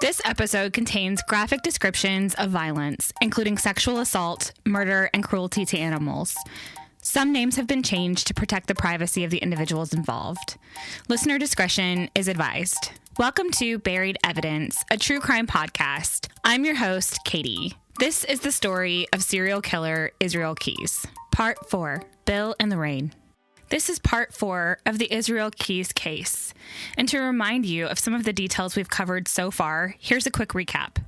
This episode contains graphic descriptions of violence, including sexual assault, murder, and cruelty to animals. Some names have been changed to protect the privacy of the individuals involved. Listener discretion is advised. Welcome to Buried Evidence, a true crime podcast. I'm your host, Katie. This is the story of serial killer Israel Keyes. Part 4, Bill and Lorraine. This is part 4 of the Israel Keyes case. And to remind you of some of the details we've covered so far, here's a quick recap.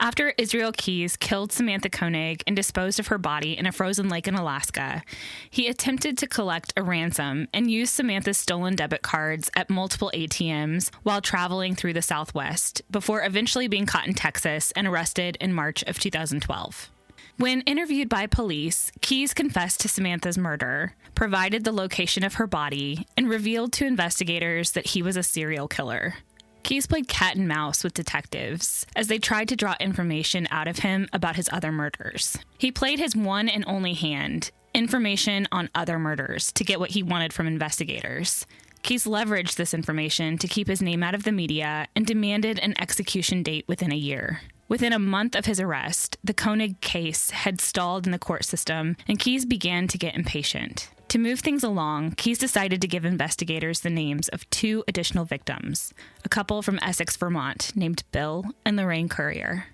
After Israel Keyes killed Samantha Koenig and disposed of her body in a frozen lake in Alaska, he attempted to collect a ransom and used Samantha's stolen debit cards at multiple ATMs while traveling through the Southwest, before eventually being caught in Texas and arrested in March of 2012. When interviewed by police, Keyes confessed to Samantha's murder, provided the location of her body, and revealed to investigators that he was a serial killer. Keyes played cat and mouse with detectives as they tried to draw information out of him about his other murders. He played his one and only hand, information on other murders, to get what he wanted from investigators. Keyes leveraged this information to keep his name out of the media and demanded an execution date within a year. Within a month of his arrest, the Koenig case had stalled in the court system, and Keyes began to get impatient. To move things along, Keyes decided to give investigators the names of 2 additional victims, a couple from Essex, Vermont, named Bill and Lorraine Currier.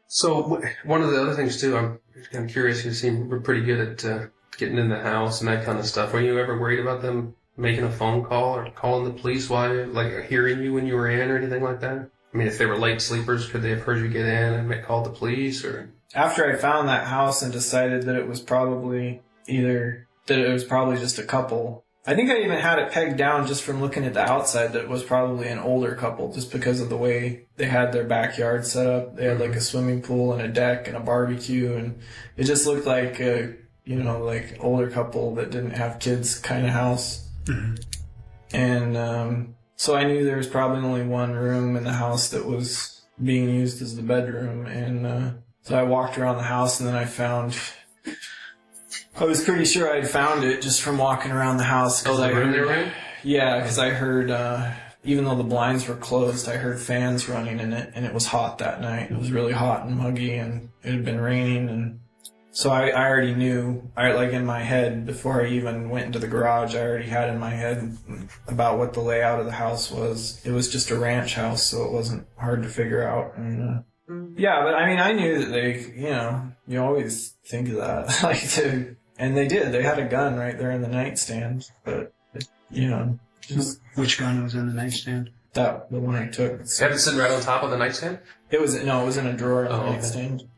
So one of the other things, too, I'm curious, you seem pretty good at getting in the house and that kind of stuff. Were you ever worried about them making a phone call or calling the police while, like, hearing you when you were in or anything like that? I mean, if they were late sleepers, could they have heard you get in and called the police? Or after I found that house and decided that it was probably just a couple, I think I even had it pegged down just from looking at the outside that it was probably an older couple, just because of the way they had their backyard set up. They had like a swimming pool and a deck and a barbecue, and it just looked like a, like older couple that didn't have kids kind of house. Mm-hmm. And so I knew there was probably only one room in the house that was being used as the bedroom. And so I walked around the house, and then I was pretty sure I'd found it just from walking around the house. Oh, the room there, right? Yeah, because I heard, even though the blinds were closed, I heard fans running in it, and it was hot that night. It was really hot and muggy, and it had been raining, and so I already knew, in my head, before I even went into the garage, I already had in my head about what the layout of the house was. It was just a ranch house, so it wasn't hard to figure out. And, yeah, but I mean, I knew that they, you always think of that. And they did. They had a gun right there in the nightstand. But, just... Which gun was in the nightstand? The one I took. You had it sitting right on top of the nightstand? It was in a drawer in the nightstand. Okay.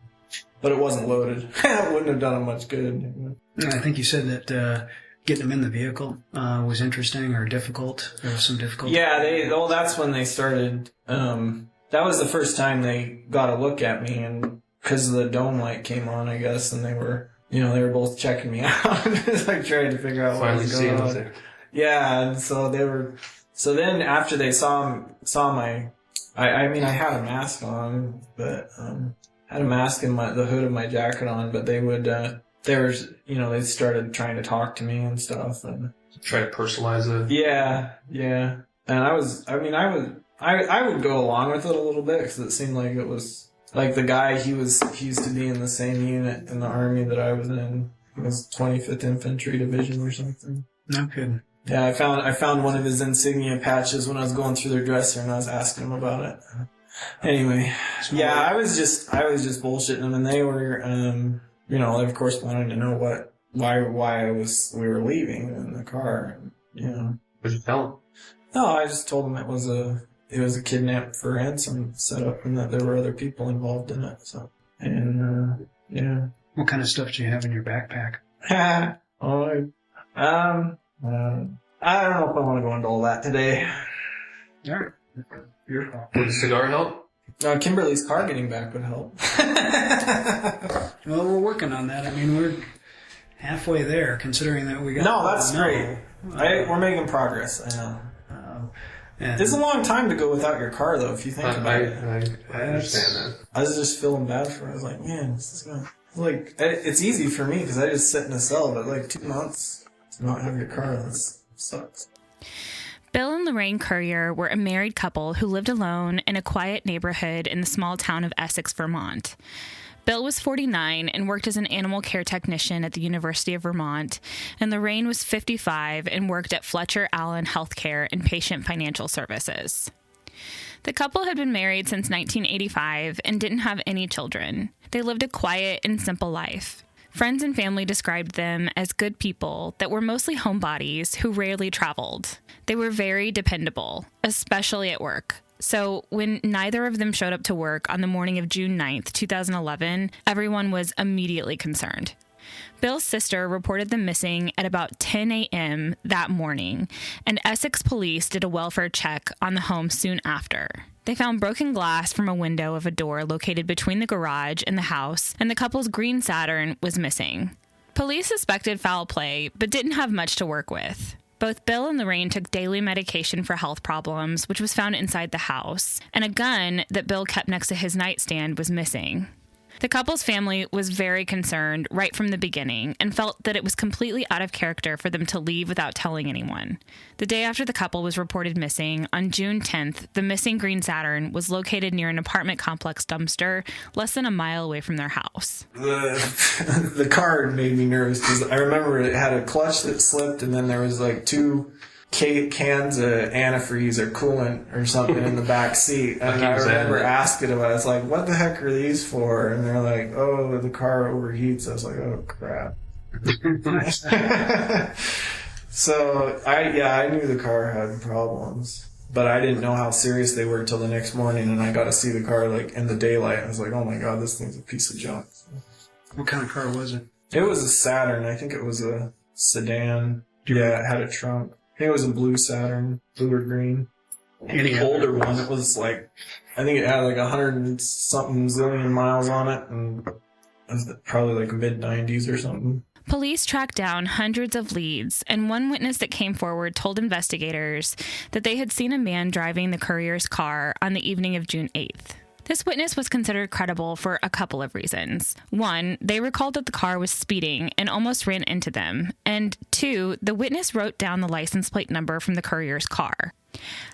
But it wasn't loaded. It wouldn't have done them much good. I think you said that getting them in the vehicle was interesting or difficult. There was some difficulty. Yeah, that's when they started. That was the first time they got a look at me, and because the dome light came on, I guess, and they were both checking me out, like trying to figure out what was going on. Yeah, and so they were. So then after they saw my, I mean, I had a mask on, but. I had a mask and the hood of my jacket on, but they started trying to talk to me and stuff, and try to personalize it. Yeah. And I would go along with it a little bit, because it seemed like it was like the guy, he used to be in the same unit in the Army that I was in. It was 25th Infantry Division or something. No kidding. Yeah, I found one of his insignia patches when I was going through their dresser, and I was asking him about it. Anyway, yeah, I was just bullshitting them, and they were, of course wanted to know why we were leaving in the car, What did you tell them? No, I just told them it was a kidnap for ransom setup, and that there were other people involved in it. So, and yeah. What kind of stuff do you have in your backpack? I don't know if I want to go into all that today. All right. Would a cigar help? Kimberly's car getting back would help. Well, we're working on that. I mean, we're halfway there, considering that we got... No, that's great. We're making progress, I know. It's a long time to go without your car, though, if you think about it. I understand that. I was just feeling bad for it. I was like, man, this is going... it's easy for me, because I just sit in a cell, but 2 months to not have your car, that sucks. Bill and Lorraine Currier were a married couple who lived alone in a quiet neighborhood in the small town of Essex, Vermont. Bill was 49 and worked as an animal care technician at the University of Vermont, and Lorraine was 55 and worked at Fletcher Allen Healthcare Impatient Financial Services. The couple had been married since 1985 and didn't have any children. They lived a quiet and simple life. Friends and family described them as good people that were mostly homebodies who rarely traveled. They were very dependable, especially at work. So when neither of them showed up to work on the morning of June 9th, 2011, everyone was immediately concerned. Bill's sister reported them missing at about 10 a.m. that morning, and Essex police did a welfare check on the home soon after. They found broken glass from a window of a door located between the garage and the house, and the couple's green Saturn was missing. Police suspected foul play, but didn't have much to work with. Both Bill and Lorraine took daily medication for health problems, which was found inside the house, and a gun that Bill kept next to his nightstand was missing. The couple's family was very concerned right from the beginning and felt that it was completely out of character for them to leave without telling anyone. The day after the couple was reported missing, on June 10th, the missing green Saturn was located near an apartment complex dumpster less than a mile away from their house. The car made me nervous because I remember it had a clutch that slipped, and then there was like 2 cans of antifreeze or coolant or something in the back seat. And I remember asking them, I was like, what the heck are these for? And they're like, oh, the car overheats. I was like, oh, crap. So, I knew the car had problems. But I didn't know how serious they were till the next morning, and I got to see the car like in the daylight. I was like, oh my god, this thing's a piece of junk. What kind of car was it? It was a Saturn. I think it was a sedan. Yeah, it had a trunk. I think it was a blue Saturn, blue or green. Any older one. It was like, I think it had like 100 and something zillion miles on it, and it was probably like mid-90s or something. Police tracked down hundreds of leads, and one witness that came forward told investigators that they had seen a man driving the Curriers' car on the evening of June 8th. This witness was considered credible for a couple of reasons. 1, they recalled that the car was speeding and almost ran into them. And 2, the witness wrote down the license plate number from the Curriers' car.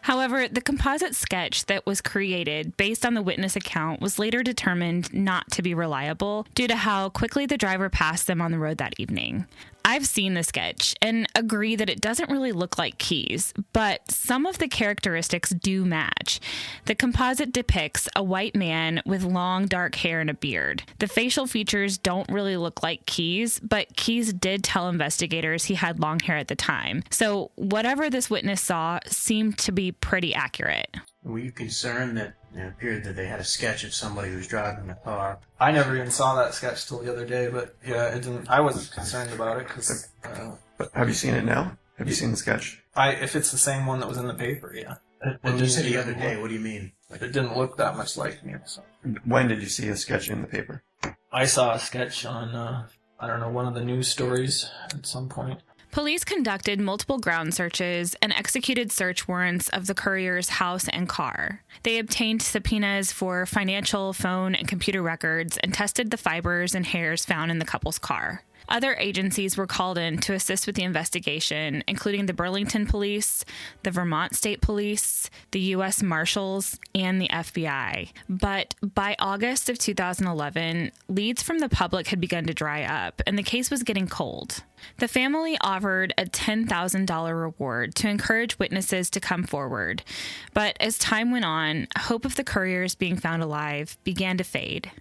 However, the composite sketch that was created based on the witness account was later determined not to be reliable due to how quickly the driver passed them on the road that evening. I've seen the sketch and agree that it doesn't really look like keys, but some of the characteristics do match. The composite depicts a white man with long dark hair and a beard. The facial features don't really look like Keys, but Keys did tell investigators he had long hair at the time. So whatever this witness saw seemed to be pretty accurate. Were you concerned that it appeared that they had a sketch of somebody who was driving the car? I never even saw that sketch till the other day, but yeah, it didn't. I wasn't concerned about it because. But have you seen it now? Have you seen the sketch? If it's the same one that was in the paper, yeah. When you said the other day, what do you mean? It didn't look that much like me. So. When did you see a sketch in the paper? I saw a sketch on, one of the news stories at some point. Police conducted multiple ground searches and executed search warrants of the Curriers' house and car. They obtained subpoenas for financial, phone, and computer records and tested the fibers and hairs found in the couple's car. Other agencies were called in to assist with the investigation, including the Burlington Police, the Vermont State Police, the U.S. Marshals, and the FBI. But by August of 2011, leads from the public had begun to dry up, and the case was getting cold. The family offered a $10,000 reward to encourage witnesses to come forward. But as time went on, hope of the Curriers being found alive began to fade.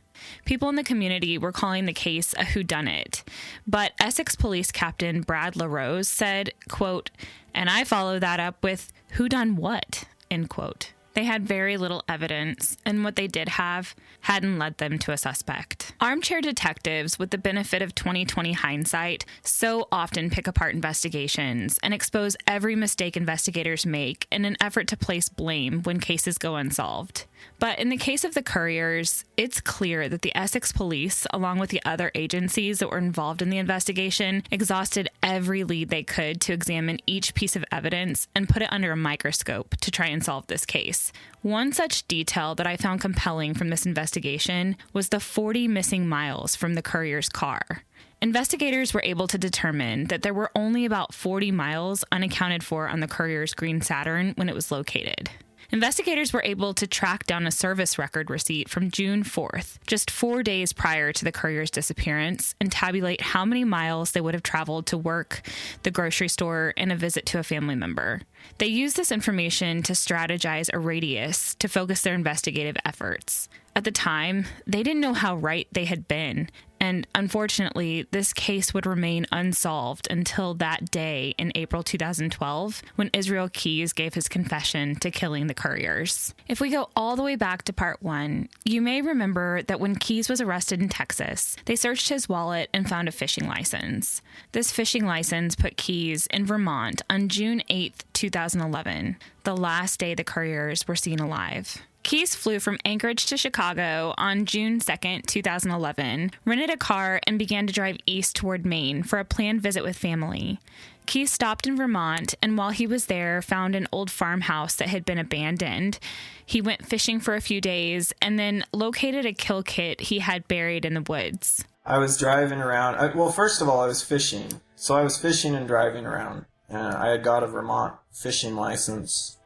People in the community were calling the case a whodunit, but Essex Police Captain Brad LaRose said, quote, "And I follow that up with, who done what?" End quote. They had very little evidence, and what they did have hadn't led them to a suspect. Armchair detectives, with the benefit of 20/20 hindsight, so often pick apart investigations and expose every mistake investigators make in an effort to place blame when cases go unsolved. But in the case of the Curriers, it's clear that the Essex Police, along with the other agencies that were involved in the investigation, exhausted every lead they could to examine each piece of evidence and put it under a microscope to try and solve this case. One such detail that I found compelling from this investigation was the 40 missing miles from the Curriers' car. Investigators were able to determine that there were only about 40 miles unaccounted for on the Curriers' green Saturn when it was located. Investigators were able to track down a service record receipt from June 4th, just 4 days prior to the Curriers' disappearance, and tabulate how many miles they would have traveled to work, the grocery store, and a visit to a family member. They used this information to strategize a radius to focus their investigative efforts. At the time, they didn't know how right they had been, and unfortunately, this case would remain unsolved until that day in April 2012, when Israel Keyes gave his confession to killing the Curriers. If we go all the way back to part 1, you may remember that when Keyes was arrested in Texas, they searched his wallet and found a fishing license. This fishing license put Keyes in Vermont on June 8th, 2011, the last day the Curriers were seen alive. Keyes flew from Anchorage to Chicago on June 2nd, 2011, rented a car, and began to drive east toward Maine for a planned visit with family. Keyes stopped in Vermont, and while he was there, found an old farmhouse that had been abandoned. He went fishing for a few days, and then located a kill kit he had buried in the woods. I was driving around. Well, first of all, I was fishing. So I was fishing and driving around. I had got a Vermont fishing license.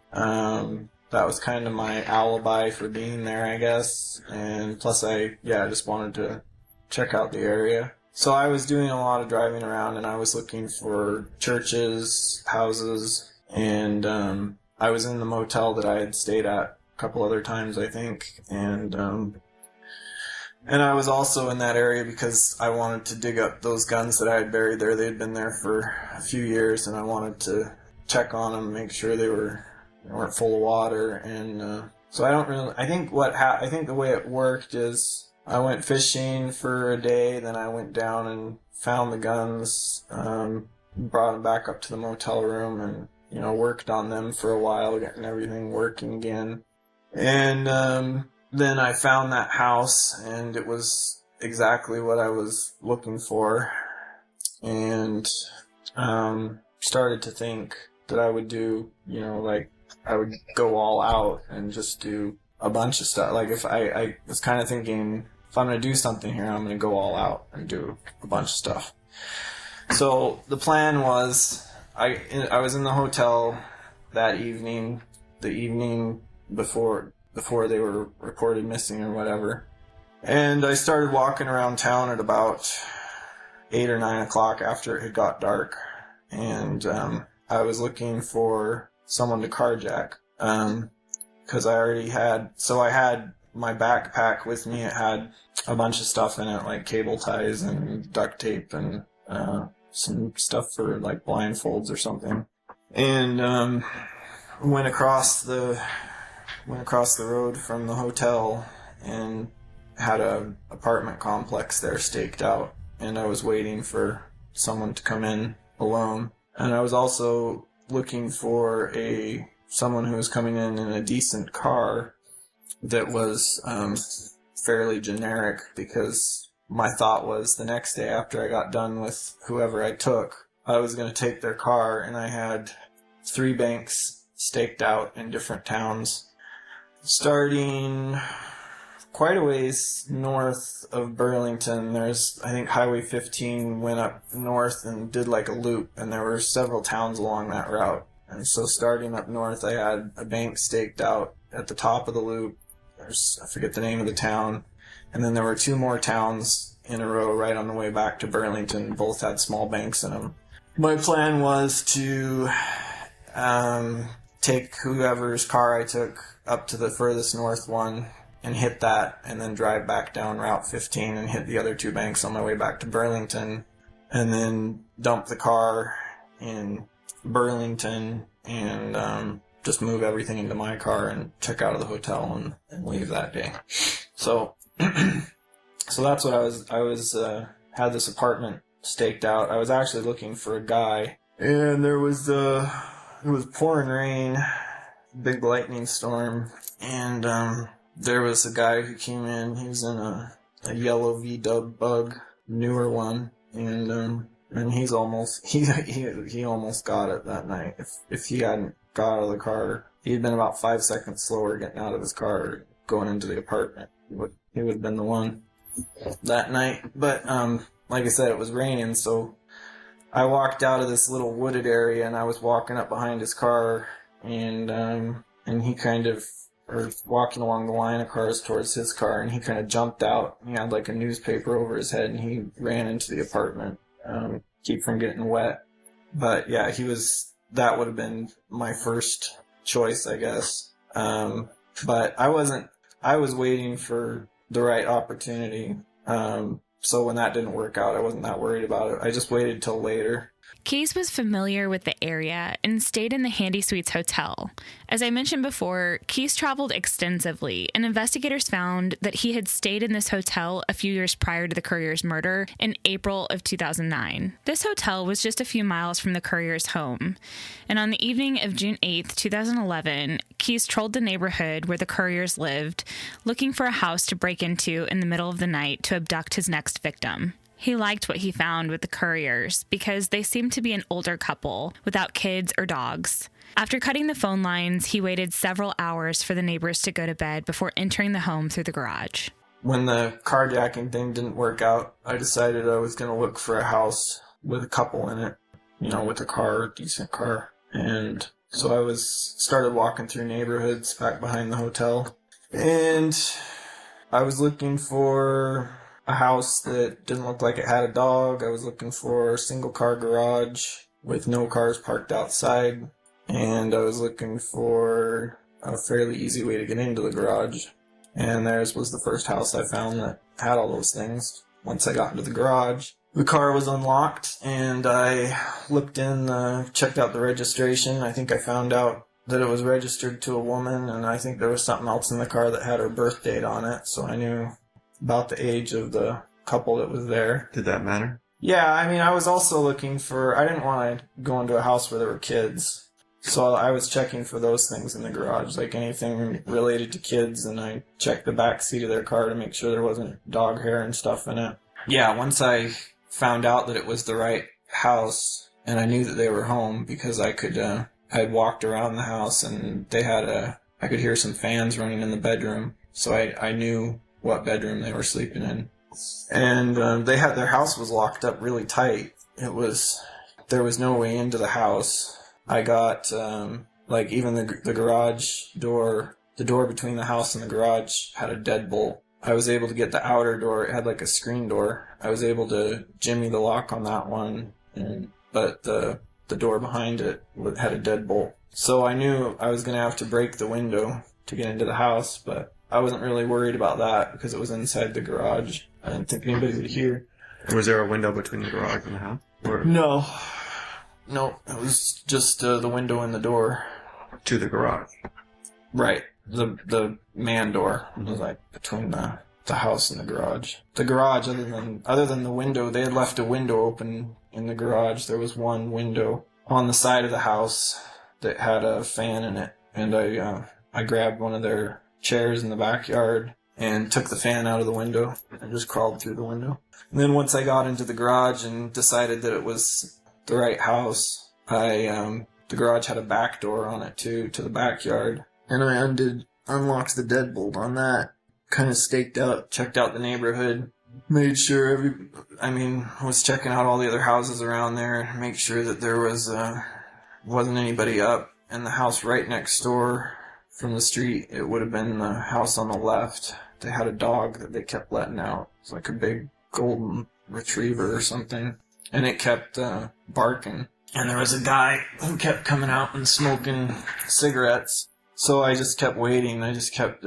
That was kind of my alibi for being there, I guess. And plus I just wanted to check out the area. So I was doing a lot of driving around, and I was looking for churches, houses, and I was in the motel that I had stayed at a couple other times, I think. And I was also in that area because I wanted to dig up those guns that I had buried there. They had been there for a few years, and I wanted to check on them, make sure they weren't full of water. And so I think the way it worked is I went fishing for a day, then I went down and found the guns, brought them back up to the motel room, and worked on them for a while, getting everything working again. And then I found that house, and it was exactly what I was looking for, and started to think that I would do, I would go all out and just do a bunch of stuff. Like, if I was kind of thinking, if I'm going to do something here, I'm going to go all out and do a bunch of stuff. So the plan was, I was in the hotel that evening, the evening before they were reported missing or whatever. And I started walking around town at about 8 or 9 o'clock after it had got dark. And I was looking for someone to carjack, because I had my backpack with me. It had a bunch of stuff in it, like cable ties and duct tape and some stuff for like blindfolds or something. And went across the road from the hotel and had a apartment complex there staked out, and I was waiting for someone to come in alone. And I was also looking for someone who was coming in a decent car that was fairly generic, because my thought was the next day after I got done with whoever I took, I was going to take their car, and I had 3 banks staked out in different towns, starting quite a ways north of Burlington. I think Highway 15 went up north and did like a loop, and there were several towns along that route. And so starting up north, I had a bank staked out at the top of the loop. I forget the name of the town. And then there were 2 more towns in a row right on the way back to Burlington. Both had small banks in them. My plan was to take whoever's car I took up to the furthest north one and hit that, and then drive back down Route 15 and hit the other 2 banks on my way back to Burlington, and then dump the car in Burlington and just move everything into my car and check out of the hotel and leave that day. So that's what I was had this apartment staked out. I was actually looking for a guy, and it was pouring rain, big lightning storm, and there was a guy who came in. He was in a yellow V-dub Bug, newer one, and he almost got it that night. If he hadn't got out of the car, he'd been about 5 seconds slower getting out of his car going into the apartment. He would have been the one that night. But like I said, it was raining, so I walked out of this little wooded area, and I was walking up behind his car, and he kind of, or walking along the line of cars towards his car, and he kind of jumped out. He had like a newspaper over his head, and he ran into the apartment, keep from getting wet. But yeah, that would have been my first choice, I guess. But I was waiting for the right opportunity. So when that didn't work out, I wasn't that worried about it. I just waited till later. Keyes was familiar with the area and stayed in the Handy Suites Hotel. As I mentioned before, Keyes traveled extensively, and investigators found that he had stayed in this hotel a few years prior to the Curriers' murder in April of 2009. This hotel was just a few miles from the Curriers' home, and on the evening of June 8th, 2011, Keyes trolled the neighborhood where the Curriers lived, looking for a house to break into in the middle of the night to abduct his next victim. He liked what he found with the Curriers because they seemed to be an older couple without kids or dogs. After cutting the phone lines, he waited several hours for the neighbors to go to bed before entering the home through the garage. When the carjacking thing didn't work out, I decided I was going to look for a house with a couple in it, with a decent car. And so I started walking through neighborhoods back behind the hotel. And I was looking for a house that didn't look like it had a dog. I was looking for a single car garage with no cars parked outside. And I was looking for a fairly easy way to get into the garage. And theirs was the first house I found that had all those things. Once I got into the garage, the car was unlocked, and I looked checked out the registration. I think I found out that it was registered to a woman, and I think there was something else in the car that had her birth date on it, so I knew about the age of the couple that was there. Did that matter? Yeah, I was also looking I didn't want to go into a house where there were kids. So I was checking for those things in the garage, like anything related to kids, and I checked the back seat of their car to make sure there wasn't dog hair and stuff in it. Yeah, once I found out that it was the right house, and I knew that they were home because I had walked around the house and I could hear some fans running in the bedroom, so I knew what bedroom they were sleeping in. And their house was locked up really tight. There was no way into the house. I got, even the garage door, the door between the house and the garage had a deadbolt. I was able to get the outer door. It had like a screen door. I was able to jimmy the lock on that one, but the door behind it had a deadbolt. So I knew I was going to have to break the window to get into the house, but I wasn't really worried about that because it was inside the garage. I didn't think anybody would hear. Was there a window between the garage and the house? Or No, it was just the window and the door. to the garage? Right. The man door was like between the house and the garage. The garage, other than the window, they had left a window open in the garage. There was one window on the side of the house that had a fan in it, and I grabbed one of their chairs in the backyard and took the fan out of the window and just crawled through the window. And then once I got into the garage and decided that it was the right house, the garage had a back door on it too, to the backyard, and I unlocked the deadbolt on that. Kind of checked out the neighborhood, made sure was checking out all the other houses around there, make sure that there wasn't anybody up. And the house right next door from the street, it would have been the house on the left. They had a dog that they kept letting out. It's like a big golden retriever or something. And it kept barking. And there was a guy who kept coming out and smoking cigarettes. So I just kept waiting. I just kept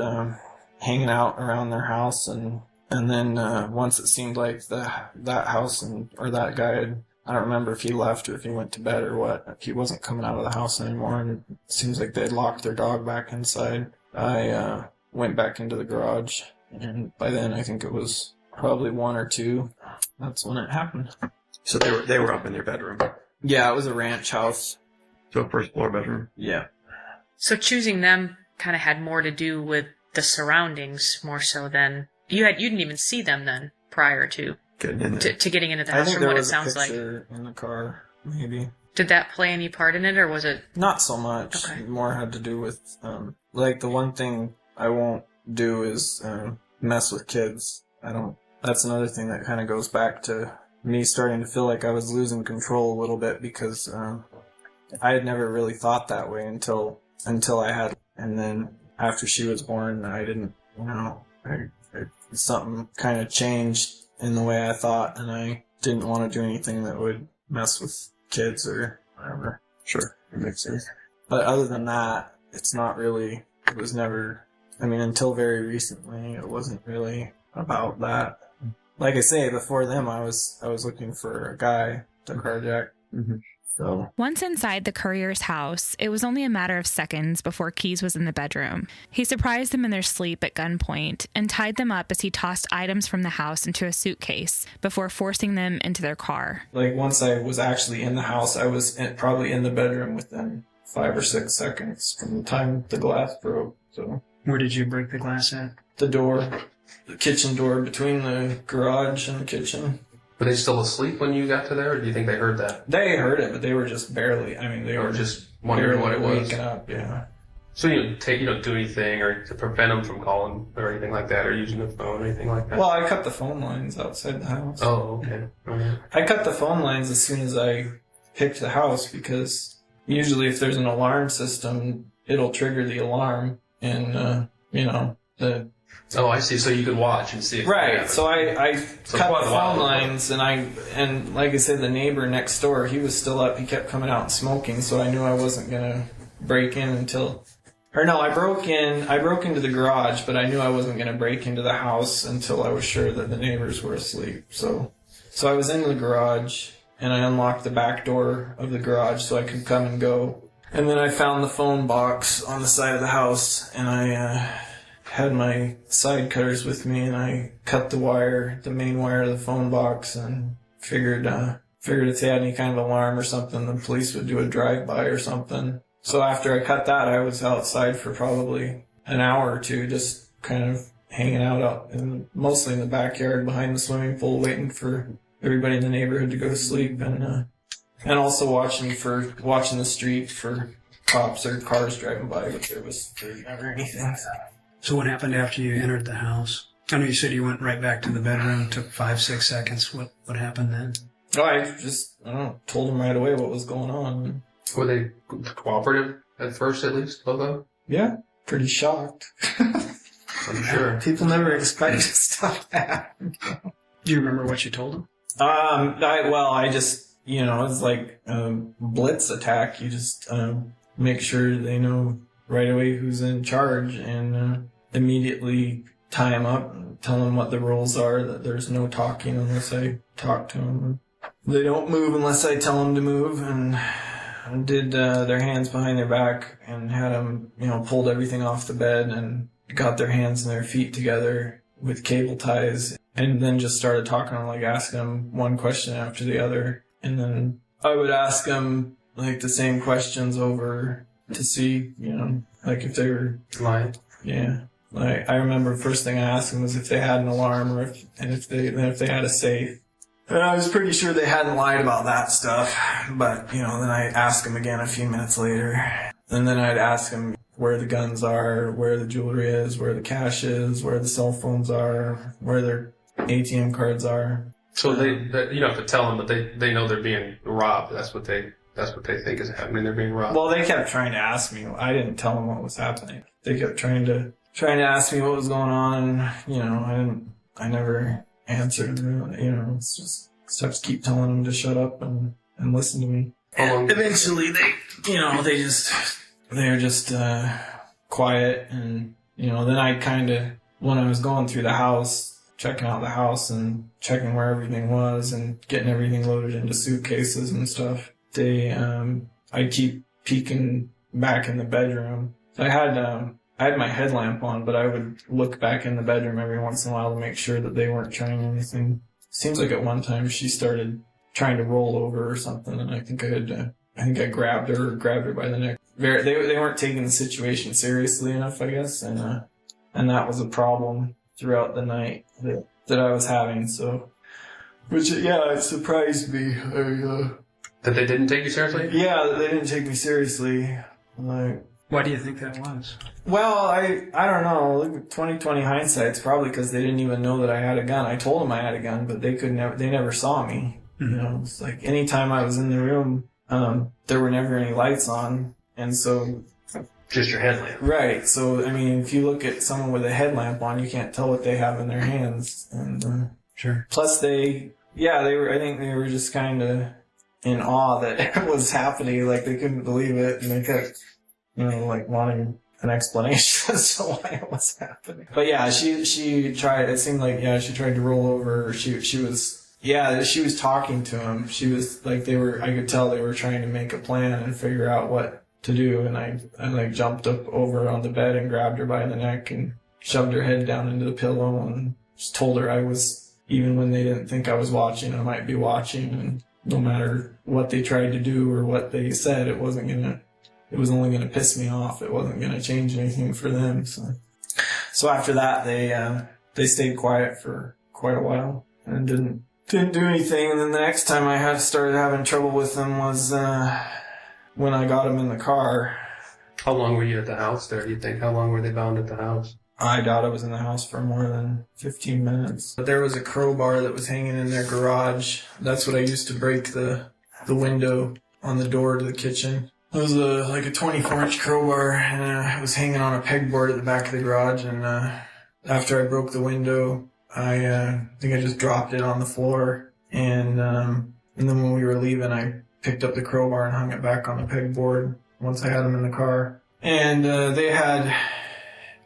hanging out around their house. And then once it seemed like that house or that guy I don't remember if he left or if he went to bed or what. He wasn't coming out of the house anymore, and it seems like they'd locked their dog back inside. I went back into the garage, and by then I think it was probably 1 or 2. That's when it happened. So they were up in their bedroom. Yeah, it was a ranch house. So a first floor bedroom. Yeah. So choosing them kind of had more to do with the surroundings more so than you didn't even see them then prior to getting in there. to getting into the house. I think from there what was it sounds a like. picture in the car, maybe. Did that play any part in it, or was it Not so much. Okay. It more had to do with the one thing I won't do is mess with kids. That's another thing that kind of goes back to me starting to feel like I was losing control a little bit because I had never really thought that way until I had, and then after she was born, I didn't, something kind of changed in the way I thought, and I didn't want to do anything that would mess with kids or whatever. Sure, that makes sense. But other than that, it was never, until very recently, it wasn't really about that. Like I say, before them, I was looking for a guy to carjack. Mm-hmm. So Once inside the Curriers' house, it was only a matter of seconds before Keyes was in the bedroom. He surprised them in their sleep at gunpoint and tied them up as he tossed items from the house into a suitcase before forcing them into their car. like once I was actually in the house, I was probably in the bedroom within 5 or 6 seconds from the time the glass broke. So Where did you break the glass at? the kitchen door between the garage and the kitchen. Were they still asleep when you got to there, or do you think they heard that? They heard it, but they were just barely. They Or were just wondering what it barely was? waking up. Yeah. So you don't do anything or to prevent them from calling or anything like that, or using the phone or anything like that? Well, I cut the phone lines outside the house. Oh, okay. Okay. I cut the phone lines as soon as I picked the house because usually if there's an alarm system, it'll trigger the alarm and, the... Oh, I see. So you could watch and see it. Right, so I So cut quite the a while phone ago. lines and like I said, the neighbor next door, he was still up, he kept coming out and smoking, so I knew I wasn't gonna break in until... Or no, I broke into the garage, but I knew I wasn't gonna break into the house until I was sure that the neighbors were asleep, so I was in the garage, and I unlocked the back door of the garage so I could come and go. And then I found the phone box on the side of the house, and I had my side cutters with me, and I cut the main wire of the phone box, and figured if they had any kind of alarm or something, the police would do a drive-by or something. So after I cut that, I was outside for probably an hour or two, just kind of hanging out mostly in the backyard behind the swimming pool, waiting for everybody in the neighborhood to go to sleep, and also watching the street for cops or cars driving by, but there was never anything. So what happened after you entered the house? I know you said you went right back to the bedroom, took 5-6 seconds. What happened then? Oh, I told them right away what was going on. Were they cooperative at first, at least, both of them? Yeah, pretty shocked. I'm sure. People never expected stuff to happen. Do you remember what you told them? I just, it's like a blitz attack. You just make sure they know right away who's in charge and immediately tie them up and tell them what the rules are, that there's no talking unless I talk to them. They don't move unless I tell them to move, and did their hands behind their back and had them, pulled everything off the bed and got their hands and their feet together with cable ties, and then just started talking, asking them one question after the other. And then I would ask them, the same questions over to see, if they were Lying. Yeah. I remember the first thing I asked them was if they had an alarm or if they had a safe. And I was pretty sure they hadn't lied about that stuff. But, then I asked them again a few minutes later. And then I'd ask them where the guns are, where the jewelry is, where the cash is, where the cell phones are, where their ATM cards are. So you don't have to tell them, but they know they're being robbed. That's what they think is happening. They're being robbed. Well, they kept trying to ask me. I didn't tell them what was happening. They kept trying to ask me what was going on. I never answered them. It's just keep telling them to shut up and listen to me. And eventually they're just quiet, and then I when I was going through the house, checking out the house and checking where everything was and getting everything loaded into suitcases and stuff, I keep peeking back in the bedroom. I had my headlamp on, but I would look back in the bedroom every once in a while to make sure that they weren't trying anything. Seems like at one time she started trying to roll over or something, and I think I grabbed her by the neck. They weren't taking the situation seriously enough, I guess, and that was a problem throughout the night that I was having. So, it surprised me. That they didn't take you seriously? Yeah, they didn't take me seriously. Why do you think that was? Well, I don't know. 2020 hindsight, it's probably because they didn't even know that I had a gun. I told them I had a gun, but they never saw me. Mm-hmm. You know, it's like anytime I was in the room, there were never any lights on, and so Just your headlamp. right. So I mean, if you look at someone with a headlamp on, you can't tell what they have in their hands. And Sure. plus, they were. I think they were just kind of in awe that it was happening. Like they couldn't believe it, and they kept, like wanting an explanation as to why it was happening. But yeah, she tried. It seemed like she tried to roll over. She was talking to him. She was like I could tell they were trying to make a plan and figure out what to do. And I like jumped up over on the bed and grabbed her by the neck and shoved her head down into the pillow and just told her I was, even when they didn't think I was watching, I might be watching, and no matter what they tried to do or what they said, it was only gonna piss me off. It wasn't gonna change anything for them. So after that, they stayed quiet for quite a while and didn't do anything. And then the next time I started having trouble with them was when I got them in the car. How long were you at the house there, do you think? How long were they bound at the house? I doubt I was in the house for more than 15 minutes. But there was a crowbar that was hanging in their garage. That's what I used to break the window on the door to the kitchen. It was a 24-inch crowbar, and it was hanging on a pegboard at the back of the garage. And after I broke the window, I think I just dropped it on the floor. And then when we were leaving, I picked up the crowbar and hung it back on the pegboard once I had them in the car. And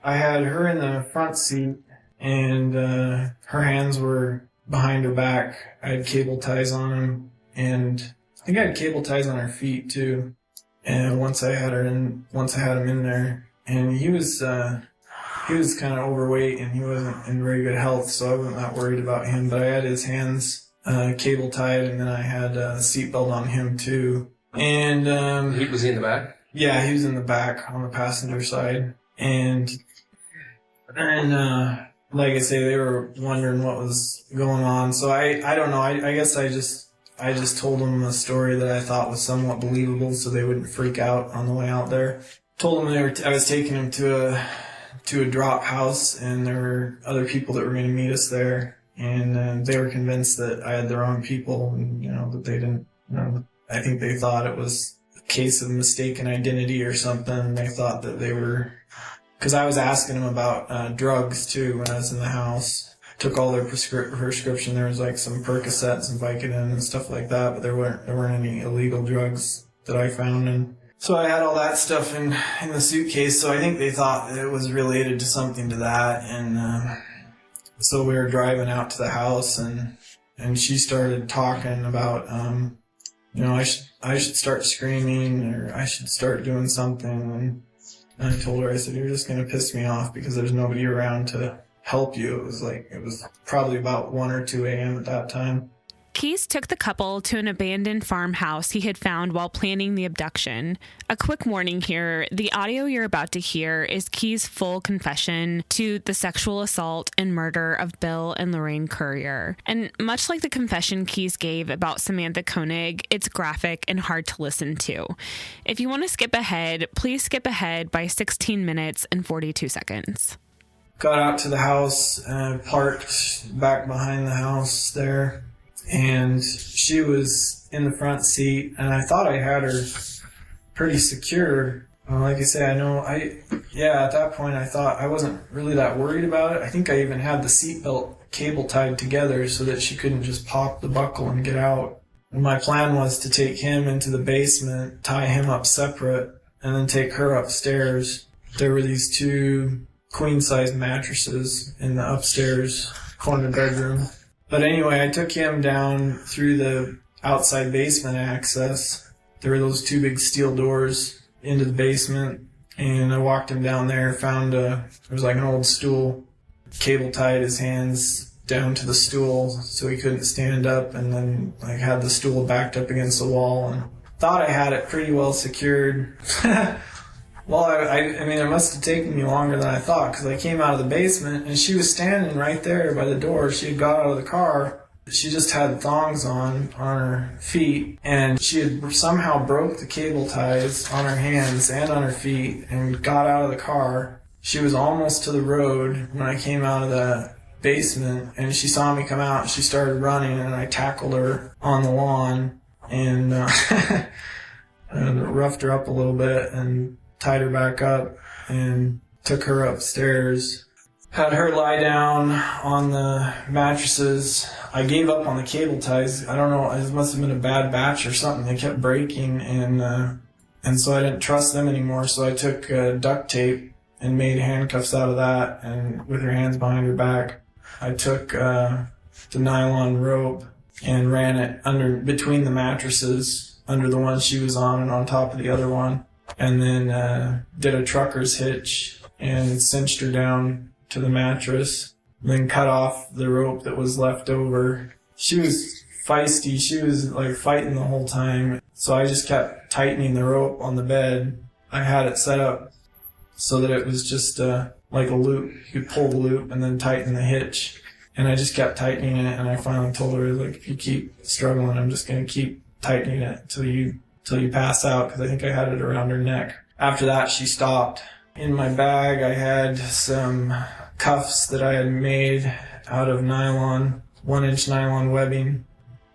I had her in the front seat, and her hands were behind her back. I had cable ties on them, and I think I had cable ties on her feet too. And once I had him in there, and he was kind of overweight and he wasn't in very good health, so I wasn't that worried about him. But I had his hands cable tied, and then I had a seatbelt on him too. And Was he in the back? Yeah, he was in the back on the passenger side, and like I say, they were wondering what was going on. So I don't know. I guess I just told them a story that I thought was somewhat believable, so they wouldn't freak out on the way out there. Told them I was taking them to a drop house, and there were other people that were going to meet us there, and they were convinced that I had the wrong people, and that they didn't. I think they thought it was a case of mistaken identity or something. They thought that they were, because I was asking them about drugs too when I was in the house. Took all their prescription. There was like some Percocets and Vicodin and stuff like that, but there weren't any illegal drugs that I found. And so I had all that stuff in the suitcase. So I think they thought that it was related to something to that. And so we were driving out to the house, and she started talking about I should start screaming, or I should start doing something. And I told her, I said, you're just going to piss me off because there's nobody around to help you. It was probably about 1 or 2 a.m. at that time. Keyes took the couple to an abandoned farmhouse he had found while planning the abduction. A quick warning here, the audio you're about to hear is Keyes' full confession to the sexual assault and murder of Bill and Lorraine Currier. And much like the confession Keyes gave about Samantha Koenig, it's graphic and hard to listen to. If you want to skip ahead, please skip ahead by 16 minutes and 42 seconds. Got out to the house, parked back behind the house there. And she was in the front seat, and I thought I had her pretty secure. Like I say, at that point I thought I wasn't really that worried about it. I think I even had the seatbelt cable tied together so that she couldn't just pop the buckle and get out. And my plan was to take him into the basement, tie him up separate, and then take her upstairs. There were these 2 queen-size mattresses in the upstairs corner bedroom. But anyway, I took him down through the outside basement access. There were those 2 big steel doors into the basement, and I walked him down there, found there was like an old stool, cable tied his hands down to the stool so he couldn't stand up, and then had the stool backed up against the wall, and thought I had it pretty well secured. Well, I mean, it must have taken me longer than I thought, because I came out of the basement, and she was standing right there by the door. She had got out of the car, She just had thongs on her feet, and she had somehow broke the cable ties on her hands and on her feet and got out of the car. She was almost to the road when I came out of the basement, and she saw me come out. She started running, and I tackled her on the lawn and, and roughed her up a little bit and tied her back up and took her upstairs. Had her lie down on the mattresses. I gave up on the cable ties. I don't know, it must have been a bad batch or something. They kept breaking, and so I didn't trust them anymore. So I took duct tape and made handcuffs out of that, and with her hands behind her back. I took the nylon rope and ran it between the mattresses, under the one she was on and on top of the other one, and then did a trucker's hitch and cinched her down to the mattress, then cut off the rope that was left over. She was feisty. She was like fighting the whole time. So I just kept tightening the rope on the bed. I had it set up so that it was just like a loop. You could pull the loop and then tighten the hitch. And I just kept tightening it, and I finally told her, like, if you keep struggling, I'm just going to keep tightening it till you pass out, because I think I had it around her neck. After that, she stopped. In my bag, I had some cuffs that I had made out of nylon, 1-inch nylon webbing,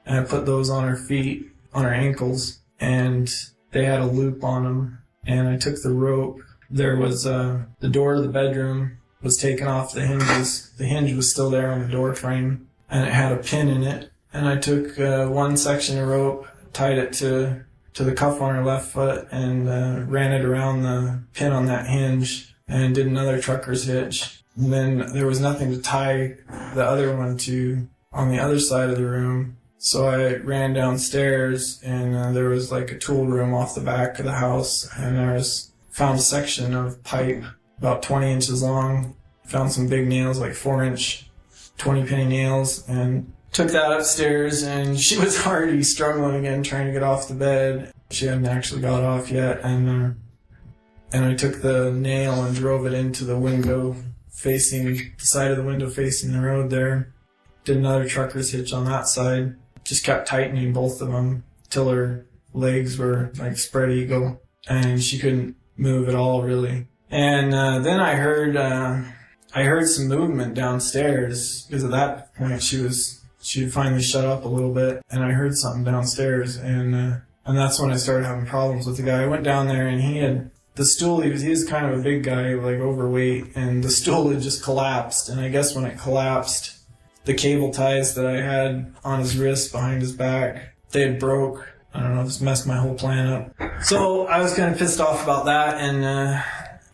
and I put those on her feet, on her ankles, and they had a loop on them. And I took the rope. There was the door of the bedroom was taken off the hinges. The hinge was still there on the door frame, and it had a pin in it. And I took one section of rope, tied it to the cuff on her left foot, and ran it around the pin on that hinge, and did another trucker's hitch. And then there was nothing to tie the other one to on the other side of the room. So I ran downstairs, and there was like a tool room off the back of the house, and found a section of pipe about 20 inches long. Found some big nails, like 4-inch 20-penny nails, and took that upstairs, and she was already struggling again, trying to get off the bed. She hadn't actually got off yet, and I took the nail and drove it into the window the side of the window facing the road there. Did another trucker's hitch on that side. Just kept tightening both of them till her legs were like spread eagle, and she couldn't move at all, really. And then I heard some movement downstairs, because at that point she finally shut up a little bit, and I heard something downstairs, and that's when I started having problems with the guy. I went down there, and he had the stool. He was kind of a big guy, like overweight, and the stool had just collapsed. And I guess when it collapsed, the cable ties that I had on his wrist behind his back, they had broke. I don't know, just messed my whole plan up. So I was kind of pissed off about that, and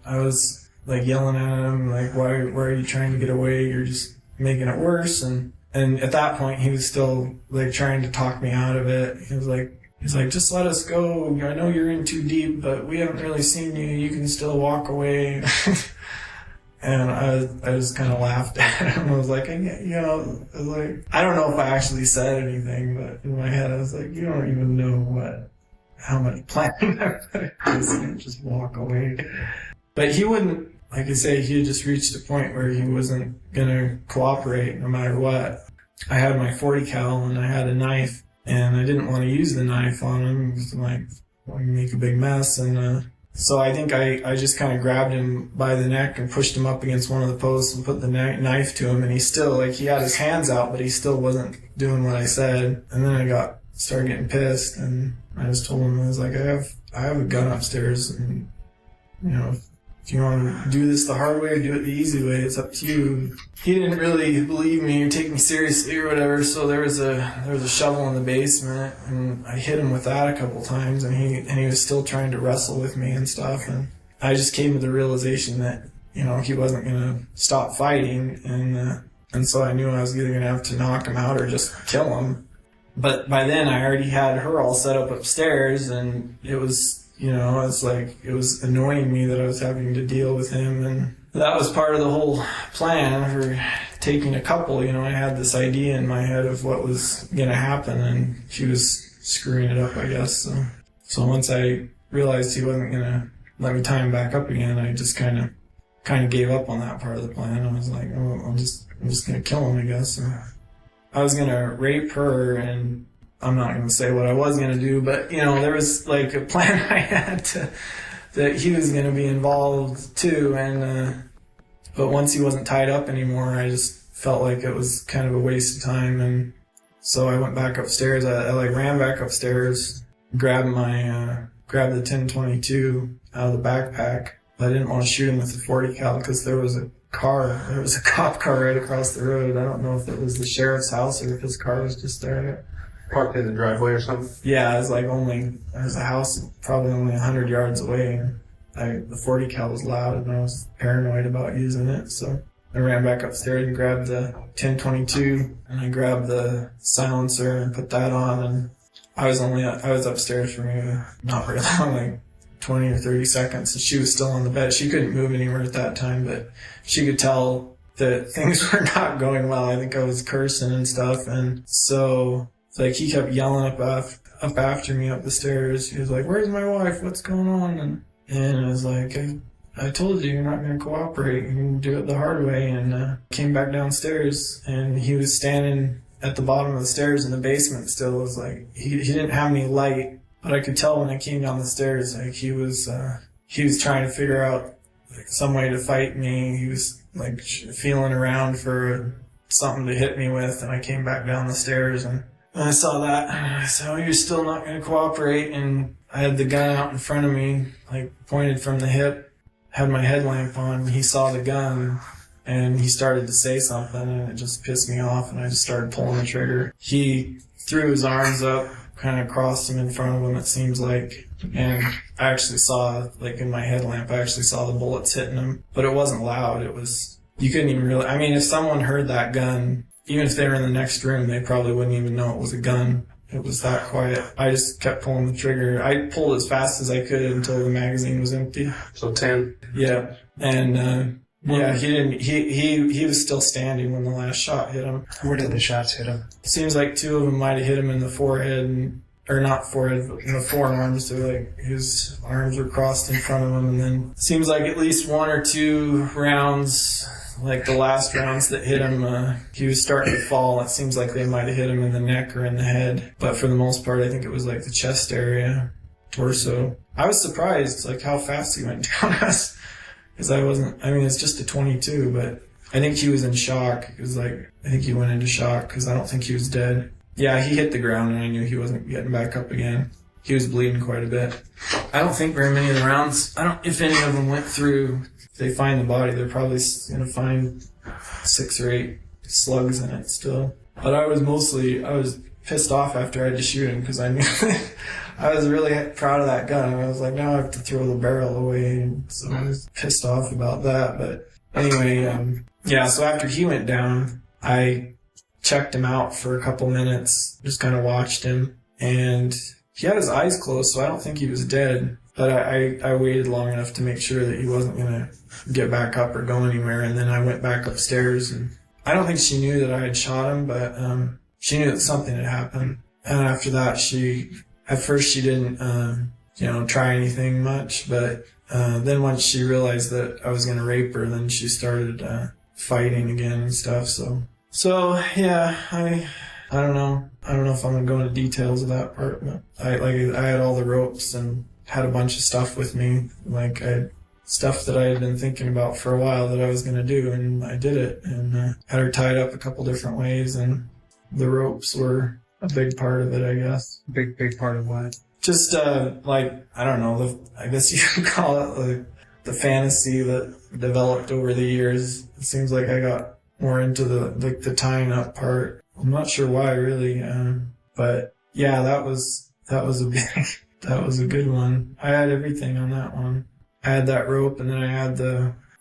I was like yelling at him, like, why are you trying to get away? You're just making it worse. And at that point, he was still like trying to talk me out of it. He's like, just let us go. I know you're in too deep, but we haven't really seen you. You can still walk away. And I just kind of laughed at him. I was like, I don't know if I actually said anything, but in my head I was like, you don't even know how much planning I put into this, just walk away. But he wouldn't, like I say, he had just reached a point where he wasn't gonna cooperate no matter what. I had my 40 cal and I had a knife, and I didn't want to use the knife on him. It was like, well, you make a big mess, and so I think I just kind of grabbed him by the neck and pushed him up against one of the posts and put the knife to him, and he still, like, he had his hands out, but he still wasn't doing what I said. And then I started getting pissed, and I just told him, I was like, I have a gun upstairs, and, you know, if you want to do this the hard way or do it the easy way, it's up to you. He didn't really believe me or take me seriously or whatever, so there was a shovel in the basement, and I hit him with that a couple times, and he was still trying to wrestle with me and stuff, and I just came to the realization that, you know, he wasn't going to stop fighting, and so I knew I was either going to have to knock him out or just kill him. But by then I already had her all set up upstairs, and it was, you know, it was annoying me that I was having to deal with him, and that was part of the whole plan for taking a couple. You know, I had this idea in my head of what was going to happen, and she was screwing it up, I guess. So once I realized he wasn't going to let me tie him back up again, I just kind of gave up on that part of the plan. I was like, oh, I'm just going to kill him, I guess. I was gonna rape her, and I'm not gonna say what I was gonna do, but there was like a plan I had that he was gonna be involved too, and but once he wasn't tied up anymore, I just felt like it was kind of a waste of time, and so I went back upstairs. I like ran back upstairs, grabbed the 1022 out of the backpack. I didn't want to shoot him with the 40 cal because there was a cop car right across the road. I don't know if it was the sheriff's house or if his car was just there. Parked in the driveway or something? Yeah, it was a house probably only 100 yards away. And the 40 cal was loud, and I was paranoid about using it, so I ran back upstairs and grabbed the 1022, and I grabbed the silencer and put that on, and I was upstairs for maybe not very long, like 20 or 30 seconds, and she was still on the bed. She couldn't move anywhere at that time, but she could tell that things were not going well. I think I was cursing and stuff, and so like he kept yelling up after me up the stairs. He was like, "Where's my wife? What's going on?" And I was like, I told you you're not going to cooperate. You're going to do it the hard way. And came back downstairs, and he was standing at the bottom of the stairs in the basement still. It was like he didn't have any light, but I could tell when I came down the stairs, like he was trying to figure out like some way to fight me. He was like feeling around for something to hit me with, and I came back down the stairs, and I saw that, and I said, "Oh, you're still not going to cooperate." And I had the gun out in front of me, like pointed from the hip, had my headlamp on. He saw the gun, and he started to say something, and it just pissed me off, and I just started pulling the trigger. He threw his arms up, kind of crossed them in front of him, it seems like, and I actually saw, like in my headlamp, I actually saw the bullets hitting him, but it wasn't loud. You couldn't even really, I mean, if someone heard that gun, even if they were in the next room, they probably wouldn't even know it was a gun. It was that quiet. I just kept pulling the trigger. I pulled as fast as I could until the magazine was empty. So 10. Yeah. And, yeah, he didn't, he was still standing when the last shot hit him. Where did the shots hit him? Seems like two of them might have hit him in the forehead, or not forehead, but in the forearms. So like his arms were crossed in front of him, and then seems like at least one or two rounds, like the last rounds that hit him, he was starting to fall. It seems like they might have hit him in the neck or in the head, but for the most part, I think it was like the chest area, torso. I was surprised, like how fast he went down us, because it's just a 22, but I think he was in shock. It was like, I think he went into shock, because I don't think he was dead. Yeah, he hit the ground, and I knew he wasn't getting back up again. He was bleeding quite a bit. I don't think very many of the rounds, if any of them went through. If they find the body, they're probably going to find 6 or 8 slugs in it still. But I was pissed off after I had to shoot him, because I knew I was really proud of that gun. I was like, now I have to throw the barrel away. And so I was pissed off about that. But anyway, so after he went down, I checked him out for a couple minutes, just kind of watched him. And he had his eyes closed, so I don't think he was dead. But I waited long enough to make sure that he wasn't going to get back up or go anywhere. And then I went back upstairs, and I don't think she knew that I had shot him, but she knew that something had happened. And after that, at first she didn't, try anything much. But then once she realized that I was going to rape her, then she started fighting again and stuff. So yeah, I don't know. I don't know if I'm going to go into details of that part, but I had all the ropes and had a bunch of stuff with me. Like, I had stuff that I had been thinking about for a while that I was going to do, and I did it, and had her tied up a couple different ways, and the ropes were a big part of it, I guess. Big part of what? Just, I don't know, I guess you could call it the fantasy that developed over the years. It seems like I got more into the tying up part. I'm not sure why, really, but yeah, that was a good one. I had everything on that one. I had that rope, and then I had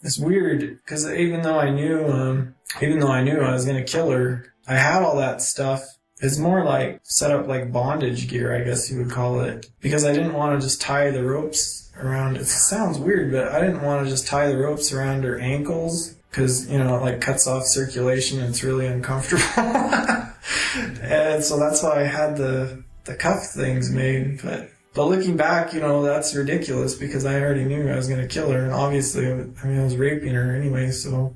it's weird, because even though I knew I was going to kill her, I had all that stuff. It's more like set up like bondage gear, I guess you would call it, because I didn't want to just tie the ropes around. It sounds weird, but I didn't want to just tie the ropes around her ankles, because, it like cuts off circulation and it's really uncomfortable. And so that's why I had the cuff things made, but looking back, that's ridiculous, because I already knew I was going to kill her, and obviously, I was raping her anyway, so,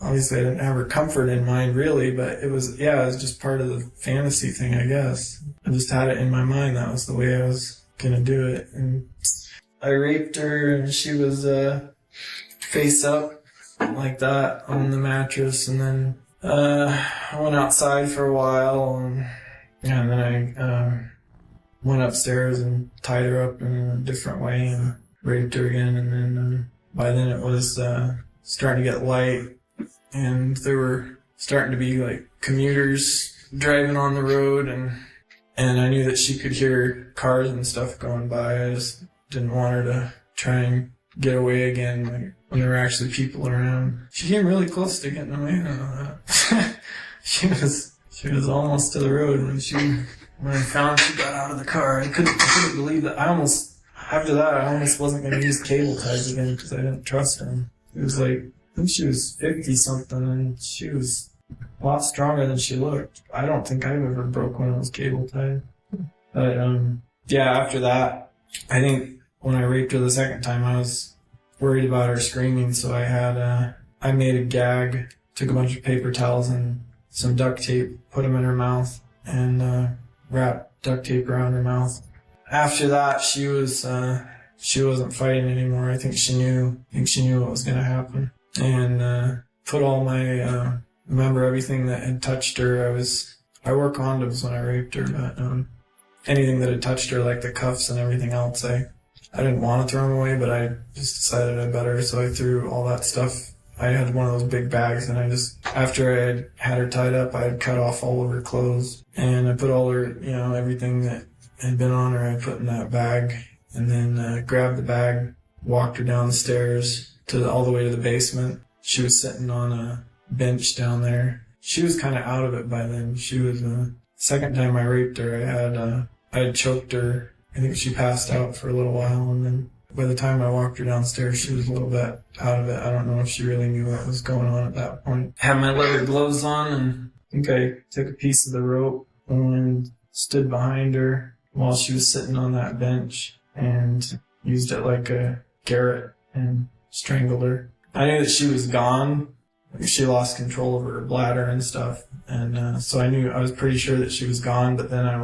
obviously I didn't have her comfort in mind really, but it was just part of the fantasy thing, I guess. I just had it in my mind that was the way I was gonna do it. And I raped her, and she was face up like that on the mattress, and then I went outside for a while, and then I went upstairs and tied her up in a different way and raped her again. And then by then it was starting to get light, and there were starting to be like commuters driving on the road, and I knew that she could hear cars and stuff going by. I just didn't want her to try and get away again, like, when there were actually people around. She came really close to getting away and all that. She was almost to the road when I found she got out of the car. I couldn't believe that. After that, I almost wasn't going to use cable ties again because I didn't trust her. It was like, I think she was 50-something, and she was a lot stronger than she looked. I don't think I've ever broke one of those cable ties. But, after that, I think when I raped her the second time, I was worried about her screaming, so I made a gag, took a bunch of paper towels and some duct tape, put them in her mouth, and wrapped duct tape around her mouth. After that, she wasn't fighting anymore. I think she knew what was going to happen, and put all my remember everything that had touched her. I wore condoms when I raped her, but anything that had touched her, like the cuffs and everything else, I didn't want to throw them away, but I just decided I better, so I threw all that stuff. I had one of those big bags, and after I had her tied up, I had cut off all of her clothes, and I put all her, everything that had been on her, I put in that bag, and then grabbed the bag, walked her downstairs all the way to the basement. She was sitting on a bench down there. She was kind of out of it by then. She was, second time I raped her, I had choked her. I think she passed out for a little while, and then by the time I walked her downstairs, she was a little bit out of it. I don't know if she really knew what was going on at that point. Had my leather gloves on, and I think I took a piece of the rope and stood behind her while she was sitting on that bench and used it like a garrote and strangled her. I knew that she was gone. She lost control over her bladder and stuff, and so I was pretty sure that she was gone, but then I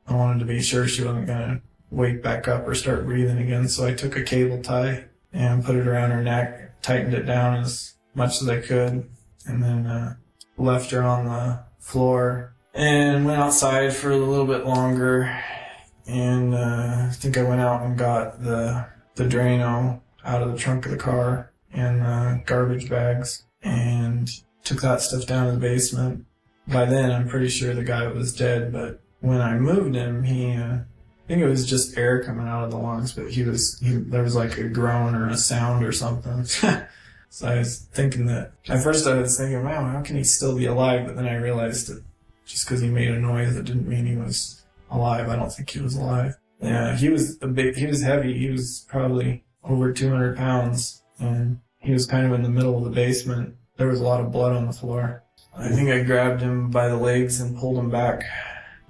wanted to be sure she wasn't going to wake back up or start breathing again, so I took a cable tie and put it around her neck, tightened it down as much as I could, and then left her on the floor and went outside for a little bit longer, and I think I went out and got the Drano out of the trunk of the car and garbage bags and took that stuff down to the basement. By then, I'm pretty sure the guy was dead, but when I moved him, I think it was just air coming out of the lungs, but there was like a groan or a sound or something. So I was thinking that, at first I was thinking, wow, how can he still be alive? But then I realized that just because he made a noise, it didn't mean he was alive. I don't think he was alive. Yeah, he was heavy. He was probably over 200 pounds, and he was kind of in the middle of the basement. There was a lot of blood on the floor. I think I grabbed him by the legs and pulled him back.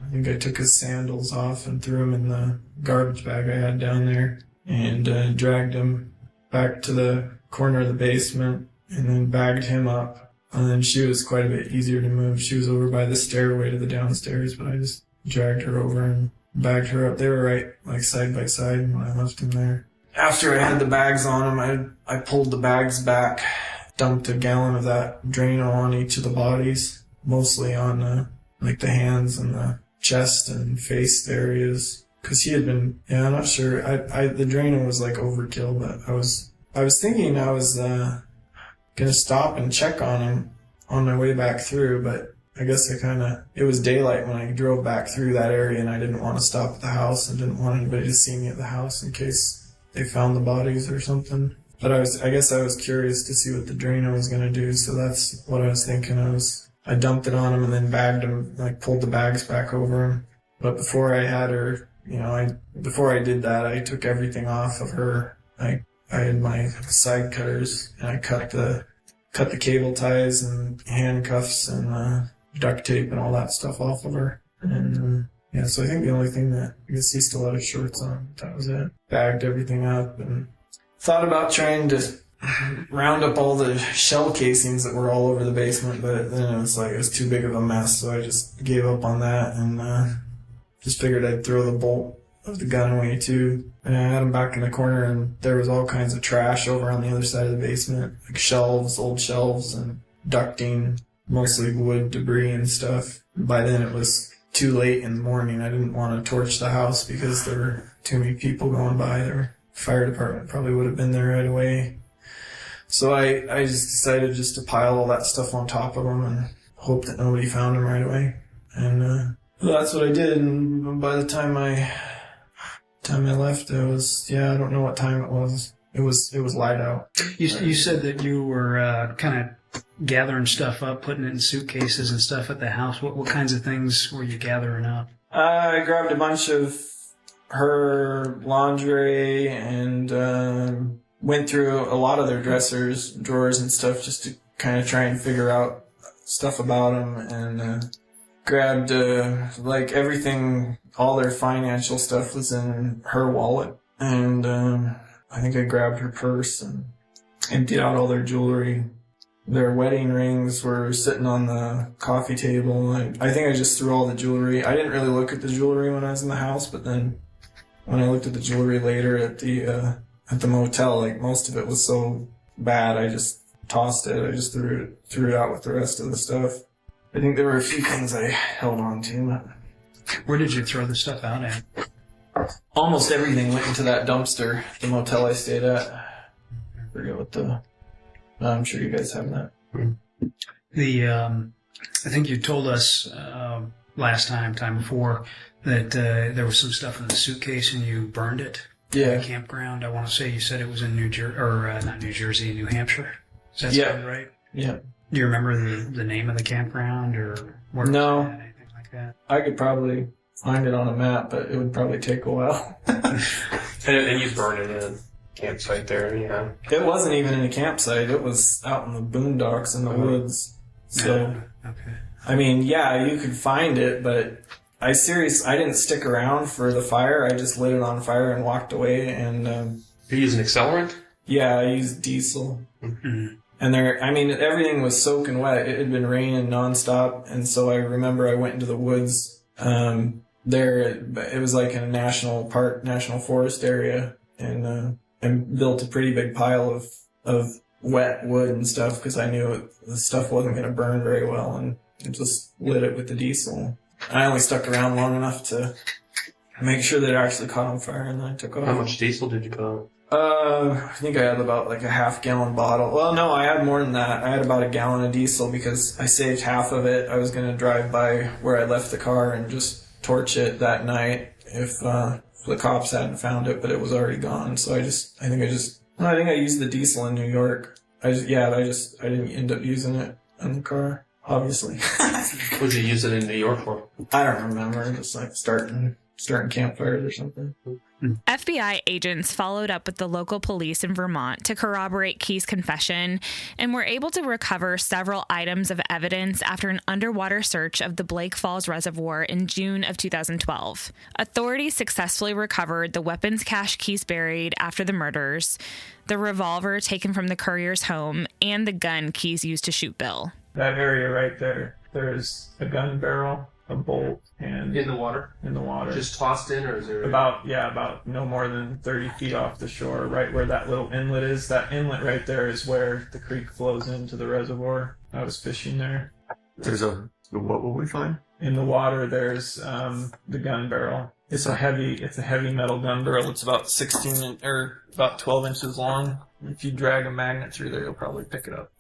I think I took his sandals off and threw him in the garbage bag I had down there, and dragged him back to the corner of the basement, and then bagged him up. And then she was quite a bit easier to move. She was over by the stairway to the downstairs, but I just dragged her over and bagged her up. They were right, like, side by side when I left him there. After I had the bags on him, I pulled the bags back, dumped a gallon of that Drano on each of the bodies, mostly on like the hands and the chest and face areas, because he had been, I'm not sure, the Drano was like overkill, but I was thinking I was gonna stop and check on him on my way back through, but I guess it was daylight when I drove back through that area, and I didn't want to stop at the house and didn't want anybody to see me at the house in case they found the bodies or something. But I guess I was curious to see what the Drano was gonna do, so that's what I was thinking. I dumped it on him and then bagged him, like pulled the bags back over him. But before I had her, before I did that, I took everything off of her. I had my side cutters, and I cut the cable ties and handcuffs and duct tape and all that stuff off of her. And so I think the only thing that, because he still had his shorts on, that was it. Bagged everything up and thought about trying to round up all the shell casings that were all over the basement, but then it was too big of a mess, so I just gave up on that and just figured I'd throw the bolt of the gun away too. And I had them back in the corner, and there was all kinds of trash over on the other side of the basement, like shelves, old shelves, and ducting, mostly wood debris and stuff. By then it was too late in the morning. I didn't want to torch the house because there were too many people going by. The fire department probably would have been there right away. So I just decided just to pile all that stuff on top of them and hope that nobody found them right away. And that's what I did. And by the time I left, it was, I don't know what time it was. It was light out. You said that you were kind of gathering stuff up, putting it in suitcases and stuff at the house. What kinds of things were you gathering up? I grabbed a bunch of her lingerie and went through a lot of their dressers, drawers and stuff just to kind of try and figure out stuff about them, and grabbed everything, all their financial stuff was in her wallet, and I think I grabbed her purse and emptied out all their jewelry. Their wedding rings were sitting on the coffee table. I think I just threw all the jewelry. I didn't really look at the jewelry when I was in the house, but then when I looked at the jewelry later at the motel, most of it was so bad, I just tossed it. I just threw it out with the rest of the stuff. I think there were a few things I held on to. Where did you throw the stuff out at? Almost everything went into that dumpster, the motel I stayed at. I forget what I'm sure you guys have that. I think you told us last time before, that there was some stuff in the suitcase and you burned it. Yeah. In the campground. I want to say you said it was in New Jersey, New Hampshire. Does that sound right? Yeah. Do you remember the name of the campground or where it was at, anything like that? I could probably find it on a map, but it would probably take a while. And you burned it in a campsite there, yeah. It wasn't even in a campsite. It was out in the boondocks in the woods. So, okay. I mean, you could find it, but I didn't stick around for the fire. I just lit it on fire and walked away. And you use an accelerant? Yeah, I used diesel. Mm-hmm. And everything was soaking wet. It had been raining nonstop, and so I remember I went into the woods. It was like in a national forest area, and built a pretty big pile of wet wood and stuff because I knew the stuff wasn't going to burn very well, and just lit it with the diesel. I only stuck around long enough to make sure that it actually caught on fire, and then I took off. How much diesel did you put on? I think I had about a half-gallon bottle. Well, no, I had more than that. I had about a gallon of diesel because I saved half of it. I was going to drive by where I left the car and just torch it that night if the cops hadn't found it, but it was already gone. So I think I used the diesel in New York. I didn't end up using it in the car, obviously. What did you use it in New York for? I don't remember. Just starting campfires or something. FBI agents followed up with the local police in Vermont to corroborate Key's confession and were able to recover several items of evidence after an underwater search of the Blake Falls Reservoir in June of 2012. Authorities successfully recovered the weapons cache Key's buried after the murders, the revolver taken from the Curriers' home, and the gun Key's used to shoot Bill. That area right there, there's a gun barrel, a bolt, and In the water? Just tossed in, or is there... About no more than 30 feet off the shore, right where that little inlet is. That inlet right there is where the creek flows into the reservoir. I was fishing there. What will we find? In the water, there's the gun barrel. It's a heavy metal gun barrel. It's about 12 inches long. If you drag a magnet through there, you'll probably pick it up.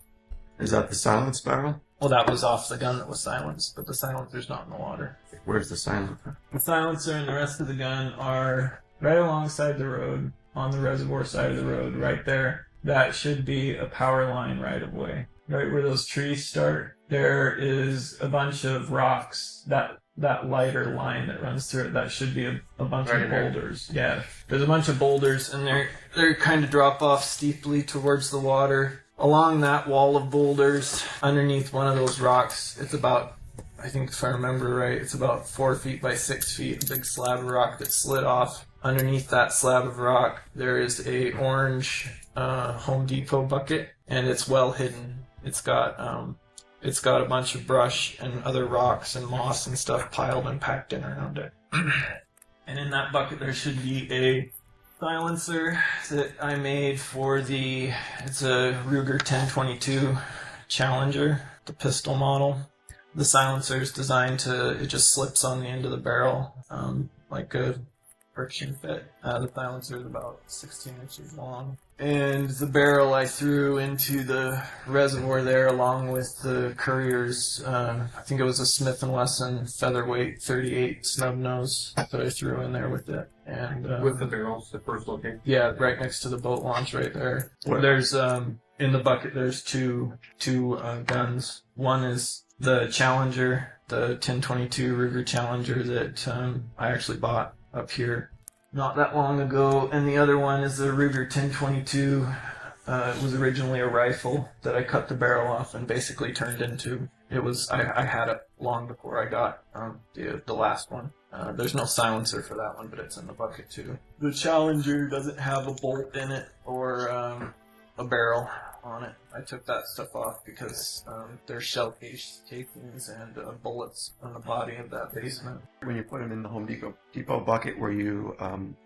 Is that the silence barrel? Well, that was off the gun that was silenced, but the silencer's not in the water. Where's the silencer? The silencer and the rest of the gun are right alongside the road, on the reservoir side of the road, right there. That should be a power line right of way. Right where those trees start, there is a bunch of rocks. That lighter line that runs through it, that should be a bunch of boulders. Yeah, there's a bunch of boulders, and they're kind of drop off steeply towards the water. Along that wall of boulders, underneath one of those rocks, it's about I think if I remember right, it's about 4 feet by 6 feet, a big slab of rock that slid off. Underneath that slab of rock, there is a orange Home Depot bucket, and it's well hidden. It's got a bunch of brush and other rocks and moss and stuff piled and packed in around it. And in that bucket there should be a silencer that I made for it's a Ruger 1022 Challenger, the pistol model. The silencer is designed it just slips on the end of the barrel, like a friction fit. The silencer is about 16 inches long. And the barrel I threw into the reservoir there along with the Curriers. I think it was a Smith & Wesson featherweight 38 snub nose that I threw in there with it. And with the barrels, the first location. Yeah, right next to the boat launch right there. There's in the bucket there's two guns. One is the Challenger, the 1022 Ruger Challenger that I actually bought up here not that long ago, and the other one is the Ruger 1022. It was originally a rifle that I cut the barrel off and basically turned into. I had it long before I got the last one. There's no silencer for that one, but it's in the bucket too. The Challenger doesn't have a bolt in it or a barrel on it. I took that stuff off because there's shell casings and bullets on the body of that basement. When you put them in the Home Depot bucket, were you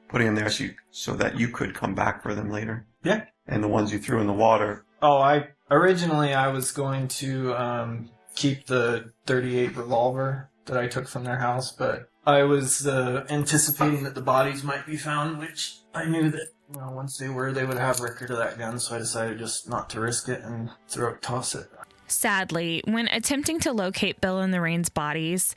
putting them there so that you could come back for them later? Yeah. And the ones you threw in the water? Oh, originally I was going to keep the .38 revolver that I took from their house, but I was anticipating that the bodies might be found, which I knew that once they were, they would have record of that gun, so I decided just not to risk it and toss it. Sadly, when attempting to locate Bill and Lorraine's bodies,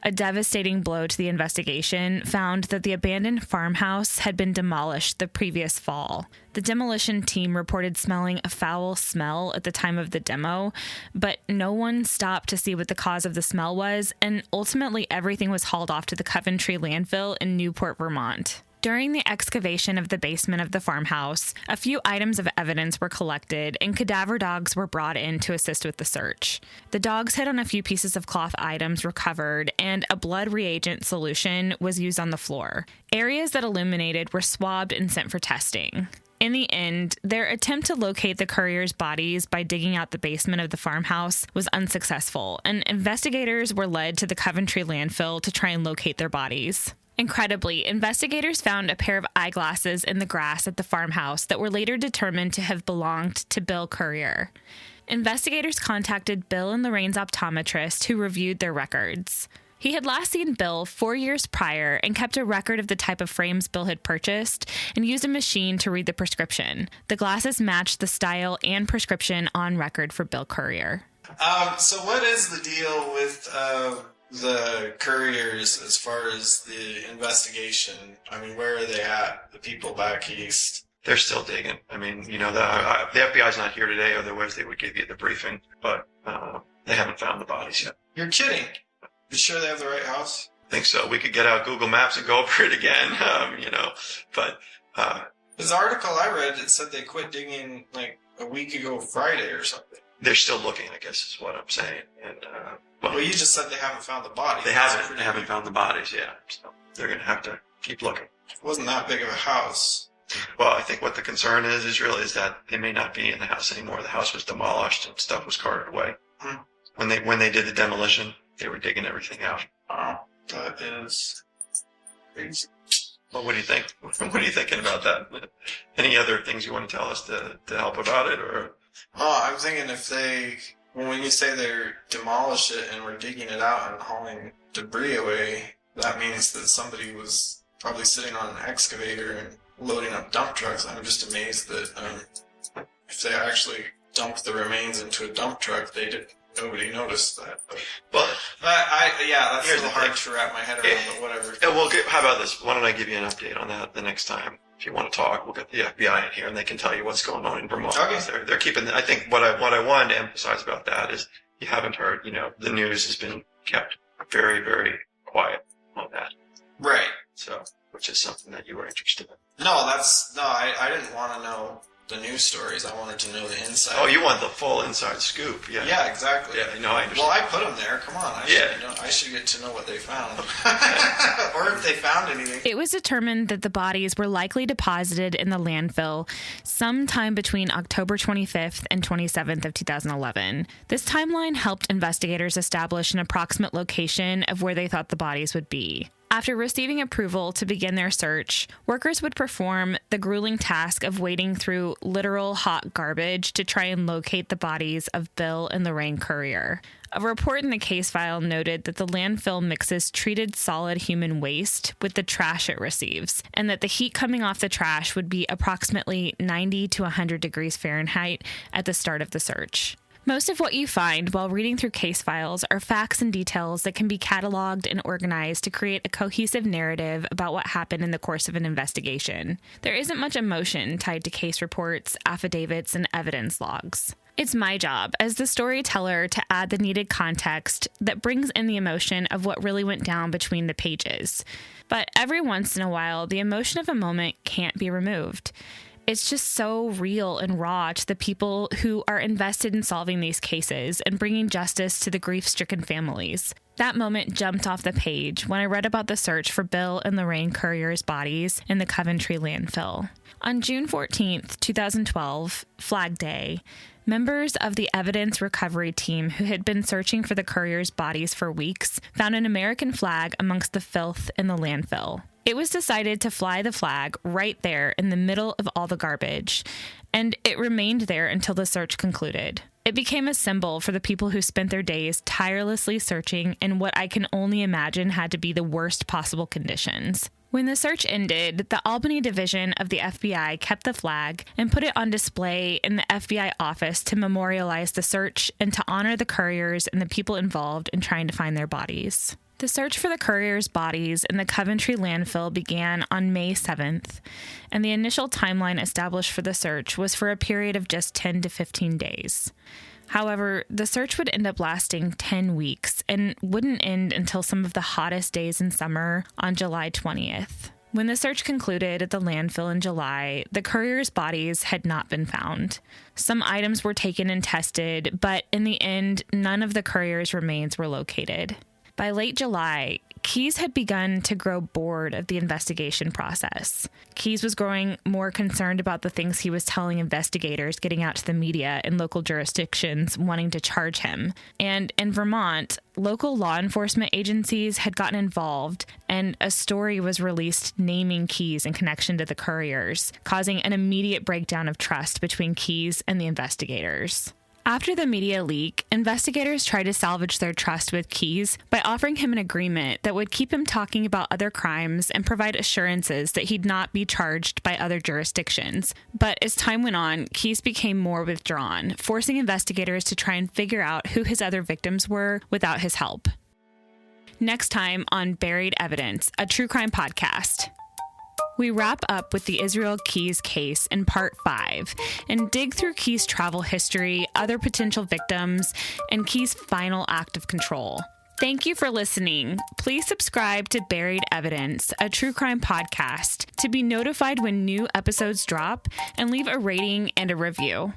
a devastating blow to the investigation found that the abandoned farmhouse had been demolished the previous fall. The demolition team reported smelling a foul smell at the time of the demo, but no one stopped to see what the cause of the smell was, and ultimately everything was hauled off to the Coventry landfill in Newport, Vermont. During the excavation of the basement of the farmhouse, a few items of evidence were collected and cadaver dogs were brought in to assist with the search. The dogs hit on a few pieces of cloth items recovered, and a blood reagent solution was used on the floor. Areas that illuminated were swabbed and sent for testing. In the end, their attempt to locate the Curriers' bodies by digging out the basement of the farmhouse was unsuccessful, and investigators were led to the Coventry landfill to try and locate their bodies. Incredibly, investigators found a pair of eyeglasses in the grass at the farmhouse that were later determined to have belonged to Bill Currier. Investigators contacted Bill and Lorraine's optometrist, who reviewed their records. He had last seen Bill 4 years prior and kept a record of the type of frames Bill had purchased and used a machine to read the prescription. The glasses matched the style and prescription on record for Bill Currier. So what is the deal with the Curriers as far as the investigation? I mean, where are they at, the people back east? They're still digging. I mean, the FBI's not here today, otherwise they would give you the briefing, but they haven't found the bodies yet. You're kidding. You sure they have the right house? I think so. We could get out Google Maps and go over it again, but... This article I read, it said they quit digging like a week ago Friday or something. They're still looking, I guess is what I'm saying. And well, you just said they haven't found the bodies. They haven't found the bodies yet, so they're going to have to keep looking. It wasn't that big of a house. Well, I think what the concern is that they may not be in the house anymore. The house was demolished and stuff was carted away. When they did the demolition, they were digging everything out. Oh, that is crazy. Well, what do you think? What are you thinking about that? Any other things you want to tell us to help about it, or? Oh, I'm thinking when you say they're demolish it and we're digging it out and hauling debris away, that means that somebody was probably sitting on an excavator and loading up dump trucks. I'm just amazed that if they actually dumped the remains into a dump truck, nobody noticed that. But that's a little hard to wrap my head around, but whatever. Well, how about this? Why don't I give you an update on that the next time? If you want to talk, we'll get the FBI in here and they can tell you what's going on in Vermont. Okay. They're keeping. I think what I wanted to emphasize about that is you haven't heard. The news has been kept very, very quiet on that. Right. So, which is something that you were interested in. No, I didn't want to know the news stories. I wanted to know the inside. Oh, you want the full inside scoop? Yeah. Yeah, exactly. Yeah, no, I understand. Well, I put them there. Come on. I should get to know what they found, or if they found anything. It was determined that the bodies were likely deposited in the landfill sometime between October 25th and 27th of 2011. This timeline helped investigators establish an approximate location of where they thought the bodies would be. After receiving approval to begin their search, workers would perform the grueling task of wading through literal hot garbage to try and locate the bodies of Bill and Lorraine Currier. A report in the case file noted that the landfill mixes treated solid human waste with the trash it receives, and that the heat coming off the trash would be approximately 90 to 100 degrees Fahrenheit at the start of the search. Most of what you find while reading through case files are facts and details that can be cataloged and organized to create a cohesive narrative about what happened in the course of an investigation. There isn't much emotion tied to case reports, affidavits, and evidence logs. It's my job as the storyteller to add the needed context that brings in the emotion of what really went down between the pages. But every once in a while, the emotion of a moment can't be removed. It's just so real and raw to the people who are invested in solving these cases and bringing justice to the grief-stricken families. That moment jumped off the page when I read about the search for Bill and Lorraine Currier's bodies in the Coventry landfill. On June 14th, 2012, Flag Day, members of the evidence recovery team who had been searching for the Currier's bodies for weeks found an American flag amongst the filth in the landfill. It was decided to fly the flag right there in the middle of all the garbage, and it remained there until the search concluded. It became a symbol for the people who spent their days tirelessly searching in what I can only imagine had to be the worst possible conditions. When the search ended, the Albany division of the FBI kept the flag and put it on display in the FBI office to memorialize the search and to honor the Curriers and the people involved in trying to find their bodies. The search for the Curriers' bodies in the Coventry landfill began on May 7th, and the initial timeline established for the search was for a period of just 10 to 15 days. However, the search would end up lasting 10 weeks and wouldn't end until some of the hottest days in summer on July 20th. When the search concluded at the landfill in July, the Curriers' bodies had not been found. Some items were taken and tested, but in the end, none of the Curriers' remains were located. By late July, Keyes had begun to grow bored of the investigation process. Keyes was growing more concerned about the things he was telling investigators, getting out to the media and local jurisdictions wanting to charge him. And in Vermont, local law enforcement agencies had gotten involved, and a story was released naming Keyes in connection to the Curriers, causing an immediate breakdown of trust between Keyes and the investigators. After the media leak, investigators tried to salvage their trust with Keyes by offering him an agreement that would keep him talking about other crimes and provide assurances that he'd not be charged by other jurisdictions. But as time went on, Keyes became more withdrawn, forcing investigators to try and figure out who his other victims were without his help. Next time on Buried Evidence, a true crime podcast. We wrap up with the Israel Keyes case in part 5 and dig through Keyes' travel history, other potential victims, and Keyes' final act of control. Thank you for listening. Please subscribe to Buried Evidence, a true crime podcast, to be notified when new episodes drop, and leave a rating and a review.